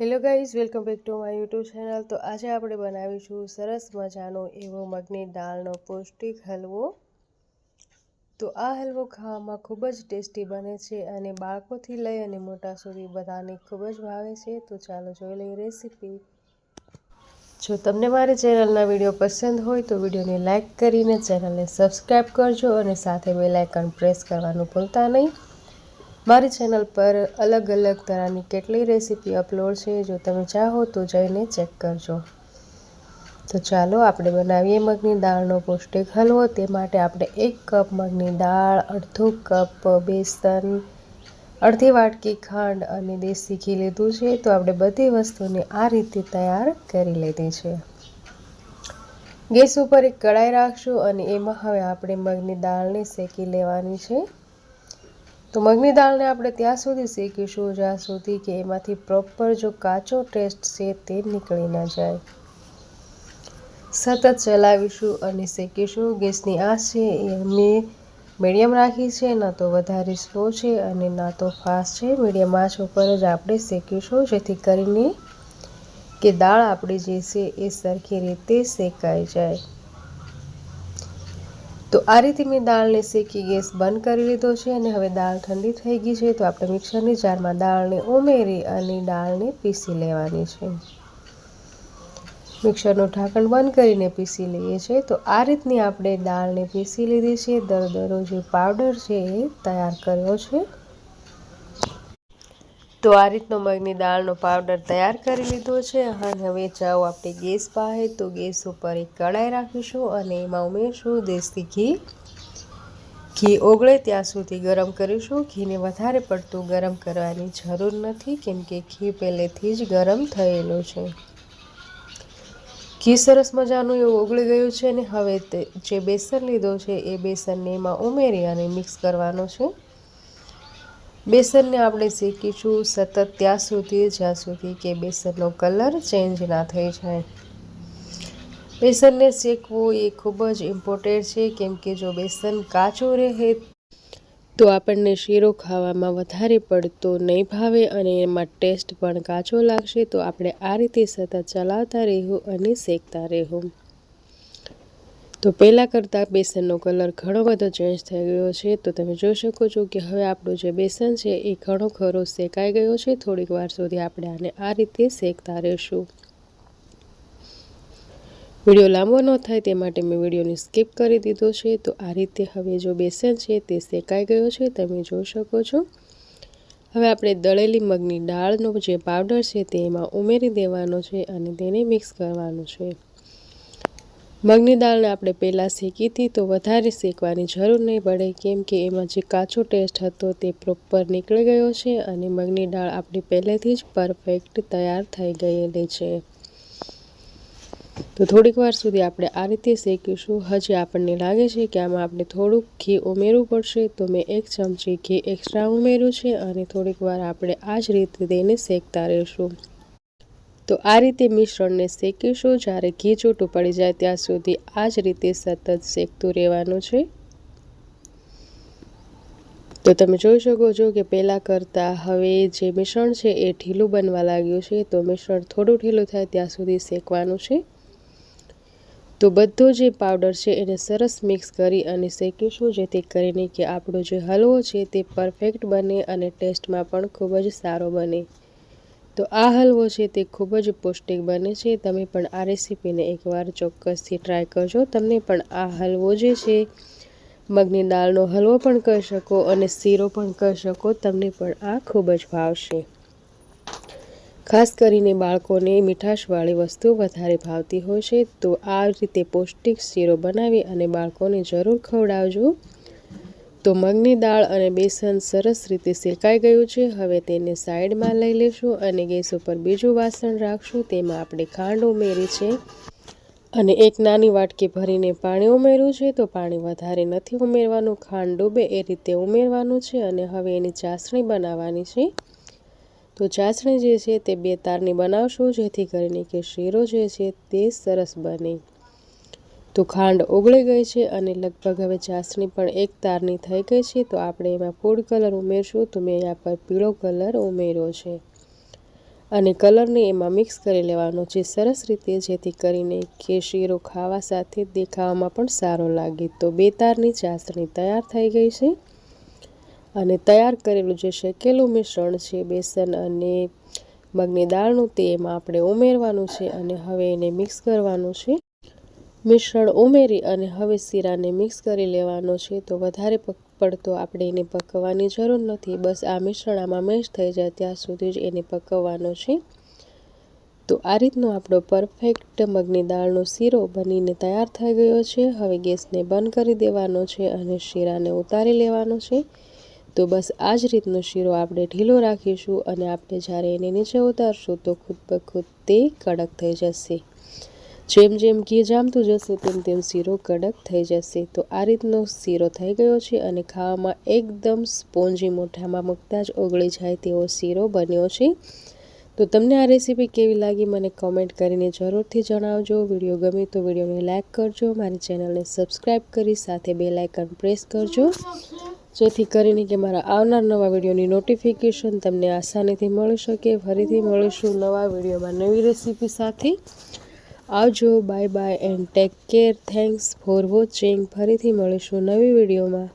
Hello guys, welcome back to my YouTube channel. તો આજે આપણે બનાવીશું સરસ મજાનો એવો મગની દાળનો પૌષ્ટિક હલવો। તો આ હલવો ખાવામાં ખૂબ જ ટેસ્ટી બને છે અને બાળકોથી લઈ અને મોટા સુધી બધાને ખૂબ જ ભાવે છે। તો ચાલો જોઈ લઈએ રેસીપી। જો તમને મારી ચેનલના વિડીયો પસંદ હોય તો વિડીયોને લાઇક કરીને ચેનલને સબસ્ક્રાઈબ કરજો અને સાથે બેલ આઇકન પ્રેસ કરવાનું ભૂલતા નહીં। મારી ચેનલ પર અલગ અલગ તરહની કેટલી રેસીપી અપલોડ છે, જો તમે ચાહો તો જઈને ચેક કરજો। તો ચાલો આપણે બનાવીએ મગની દાળનો પૌષ્ટિક હલવો। તે માટે આપણે 1 કપ મગની દાળ, અડધો કપ બેસન, અડધી વાટકી ખાંડ અને દેશી ઘી લીધું છે। તો આપણે બધી વસ્તુને આ રીતે તૈયાર કરી લીધી છે। ગેસ ઉપર એક કડાઈ રાખશું અને એમાં હવે આપણે મગની દાળને શેકી લેવાની છે। તો મગની દાળને આપણે ત્યાં સુધી શેકીશું જ્યાં સુધી કે એમાંથી પ્રોપર જો કાચો ટેસ્ટ છે તે નીકળી ન જાય। સતત ચલાવીશું અને શેકીશું। ગેસની આંચ છે એ મેં મીડિયમ રાખી છે, ના તો વધારે સ્લો છે અને ના તો ફાસ્ટ છે। મીડિયમ આંચ ઉપર જ આપણે શેકીશું જેથી કરીને કે દાળ આપણી જે છે એ સરખી રીતે શેકાઈ જાય। તો આ રીતે મેં દાળને શેકી ગેસ બંધ કરી લીધો છે અને હવે દાળ ઠંડી થઈ ગઈ છે। તો આપણે મિક્સરની જારમાં દાળને ઉમેરી અને દાળને પીસી લેવાની છે। મિક્સરનું ઢાંકણ બંધ કરીને પીસી લઈએ છીએ। તો આ રીતની આપણે દાળને પીસી લીધી છે, દરદરો જે પાવડર છે એ તૈયાર કર્યો છે। તો આ રીતનો મગની દાળનો પાવડર તૈયાર કરી લીધો છે અને હવે જાઓ આપણે ગેસ પાસે। તો ગેસ ઉપર એક કડાઈ રાખીશું અને એમાં ઉમેરશું દેશી ઘી। ઘી ઓગળે ત્યાં સુધી ગરમ કરીશું। ઘીને વધારે પડતું ગરમ કરવાની જરૂર નથી કેમ કે ઘી પહેલેથી જ ગરમ થયેલું છે। ઘી સરસ મજાનું એવું ઓગળી ગયું છે અને હવે જે બેસન લીધો છે એ બેસનને એમાં ઉમેરી અને મિક્સ કરવાનો છે। બેસનને આપણે શેકીશું સતત ત્યાં સુધી જ્યાં સુધી કે બેસનનો કલર ચેન્જ ના થઈ જાય। બેસનને શેકવું એ ખૂબ જ ઇમ્પોર્ટન્ટ છે કેમ કે જો બેસન કાચું રહે તો આપણને શીરો ખાવામાં વધારે પડતો નહીં ભાવે અને એમાં ટેસ્ટ પણ કાચો લાગશે। તો આપણે આ રીતે સતત ચલાવતા રહેવું અને શેકતા રહેવું। તો પહેલાં કરતાં બેસનનો કલર ઘણો બધો ચેન્જ થઈ ગયો છે। તો તમે જોઈ શકો છો કે હવે આપણું જે બેસન છે એ ઘણો ખરો શેકાઈ ગયો છે। થોડીક વાર સુધી આપણે આને આ રીતે શેકતા રહીશું। વિડીયો લાંબો ન થાય તે માટે મેં વિડીયોને સ્કીપ કરી દીધો છે। તો આ રીતે હવે જો બેસન છે તે શેકાઈ ગયો છે, તમે જોઈ શકો છો। હવે આપણે દળેલી મગની દાળનો જે પાવડર છે તે એમાં ઉમેરી દેવાનો છે અને તેને મિક્સ કરવાનું છે। મગની દાળને આપણે પહેલાં શેકી હતી તો વધારે શેકવાની જરૂર નહીં પડે કેમ કે એમાં જે કાચો ટેસ્ટ હતો તે પ્રોપર નીકળી ગયો છે અને મગની દાળ આપણી પહેલેથી જ પરફેક્ટ તૈયાર થઈ ગયેલી છે। તો થોડીક વાર સુધી આપણે આ રીતે શેકીશું। હજી આપણને લાગે છે કે આમાં આપણે થોડુંક ઘી ઉમેરવું પડશે તો મેં 1 ચમચી ઘી એક્સ્ટ્રા ઉમેર્યું છે અને થોડીક વાર આપણે આ જ રીતે તેને શેકતા રહીશું। તો આ રીતે મિશ્રણને શેકીશું જ્યારે ઘી છૂટું પડી જાય ત્યાં સુધી આ જ રીતે સતત શેકતું રહેવાનું છે। તો તમે જોઈ શકો છો કે પહેલાં કરતાં હવે જે મિશ્રણ છે એ ઢીલું બનવા લાગ્યું છે। તો મિશ્રણ થોડું ઢીલું થાય ત્યાં સુધી શેકવાનું છે। તો બધો જે પાવડર છે એને સરસ મિક્સ કરી અને શેકીશું જેથી કરીને કે આપણો જે હલવો છે તે પરફેક્ટ બને અને ટેસ્ટમાં પણ ખૂબ જ સારો બને। તો આ હલવો છે તે ખૂબ જ પૌષ્ટિક બને છે। તમે પણ આ રેસીપીને એકવાર ચોક્કસથી ટ્રાય કરજો। તમને પણ આ હલવો જે છે મગની દાળનો હલવો પણ કહી શકો અને શીરો પણ કહી શકો, તમને પણ આ ખૂબ જ ભાવશે। ખાસ કરીને બાળકોને મીઠાશવાળી વસ્તુ વધારે ભાવતી હોય છે। તો આ રીતે પૌષ્ટિક શીરો બનાવી અને બાળકોને જરૂર ખવડાવજો। તો મગની દાળ અને બેસન સરસ રીતે શેકાઈ ગયું છે। હવે તેને સાઈડમાં લઈ લેશું અને ગેસ ઉપર બીજું વાસણ રાખશું। તેમાં આપણે ખાંડ ઉમેરી છે અને 1 નાની વાટકી ભરીને પાણી ઉમેર્યું છે। તો પાણી વધારે નથી ઉમેરવાનું, ખાંડ ડૂબે એ રીતે ઉમેરવાનું છે અને હવે એની ચાસણી બનાવવાની છે। તો ચાસણી જે છે તે 2 તારની બનાવશું જેથી કરીને કે શીરો જે છે તે સરસ બને। તો ખાંડ ઓગળી ગઈ છે અને લગભગ હવે ચાસણી પણ 1 તારની થઈ ગઈ છે। તો આપણે એમાં ફૂડ કલર ઉમેરશું। તો મેં અહીંયા પર પીળો કલર ઉમેર્યો છે અને કલરને એમાં મિક્સ કરી લેવાનો છે સરસ રીતે, જેથી કરીને કે શીરો ખાવા સાથે દેખાવામાં પણ સારો લાગે। તો 2 તારની ચાસણી તૈયાર થઈ ગઈ છે અને તૈયાર કરેલું જે શેકેલું મિશ્રણ છે બેસન અને મગની દાળનું, તે એમાં આપણે ઉમેરવાનું છે અને હવે એને મિક્સ કરવાનું છે। મિશ્રણ ઉમેરી અને હવે શીરાને મિક્સ કરી લેવાનો છે। તો વધારે પડતો આપણે એને પકવવાની જરૂર નથી, બસ આ મિશ્રણ આમાં મેશ થઈ જાય ત્યાં સુધી જ એને પકવવાનો છે। તો આ રીતનો આપણો પરફેક્ટ મગની દાળનો શીરો બનીને તૈયાર થઈ ગયો છે। હવે ગેસને બંધ કરી દેવાનો છે અને શીરાને ઉતારી લેવાનો છે। તો બસ આ જ રીતનો શીરો આપણે ઢીલો રાખીશું અને આપણે જ્યારે એને નીચે ઉતારશું તો ખુદ બખુદ તે કડક થઈ જશે। જેમ જેમ ઘી જામતું જશે તેમ તેમ શીરો કડક થઈ જશે। તો આ રીતનો શીરો થઈ ગયો છે અને ખાવામાં એકદમ સ્પોન્જી, મોઢામાં મૂકતા જ ઓગળી જાય તેવો શીરો બન્યો છે। તો તમને આ રેસીપી કેવી લાગી મને કોમેન્ટ કરીને જરૂરથી જણાવજો। વિડીયો ગમે તો વિડીયોને લાઇક કરજો, મારી ચેનલને સબસ્ક્રાઈબ કરી સાથે બેલ આઇકન પ્રેસ કરજો, જેથી કરીને કે મારા આવનાર નવા વિડીયોની નોટિફિકેશન તમને આસાનીથી મળી શકે। ફરીથી મળીશું નવા વિડીયોમાં નવી રેસીપી સાથે। આવજો, bye bye and take care. Thanks for watching. ફરીથી મળીશું નવી વિડીયોમાં।